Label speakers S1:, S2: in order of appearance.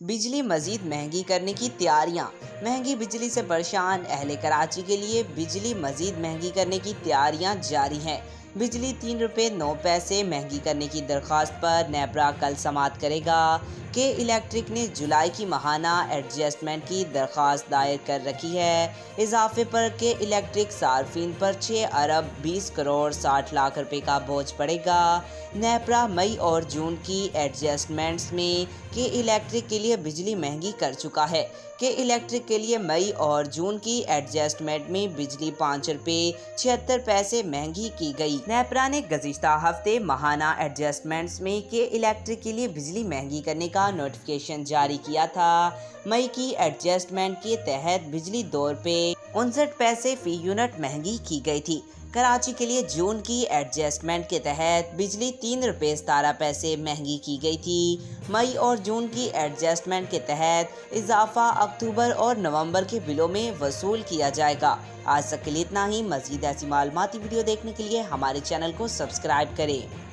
S1: बिजली मजीद महंगी करने की तैयारियां। महंगी बिजली से परेशान अहले कराची के लिए बिजली मजीद महंगी करने की तैयारियां जारी हैं। बिजली 3 रुपये 9 पैसे महंगी करने की दरख्वास्त पर नेपरा कल समाअत करेगा। के इलेक्ट्रिक ने जुलाई की माहाना एडजस्टमेंट की दरख्वास्त दायर कर रखी है। इजाफे पर के इलेक्ट्रिक सार्फिन पर 6 अरब 20 करोड़ 60 लाख रुपए का बोझ पड़ेगा। नेपरा मई और जून की एडजस्टमेंट्स में के इलेक्ट्रिक के लिए बिजली महंगी कर चुका है। के इलेक्ट्रिक के लिए मई और जून की एडजस्टमेंट में बिजली 5 रुपये 76 पैसे महंगी की गई। नेपरा ने गुज़िश्ता हफ्ते माहाना एडजस्टमेंट्स में के इलेक्ट्रिक के लिए बिजली महंगी करने का नोटिफिकेशन जारी किया था। मई की एडजस्टमेंट के तहत बिजली 2 रुपये 59 पैसे फी यूनिट महंगी की गई थी। कराची के लिए जून की एडजस्टमेंट के तहत बिजली 3 रुपये 17 पैसे महंगी की गई थी। मई और जून की एडजस्टमेंट के तहत इजाफा अक्टूबर और नवंबर के बिलों में वसूल किया जाएगा। आज तक के लिए इतना ही। मज़ीद ऐसी मालूमाती वीडियो देखने के लिए हमारे चैनल को सब्सक्राइब करें।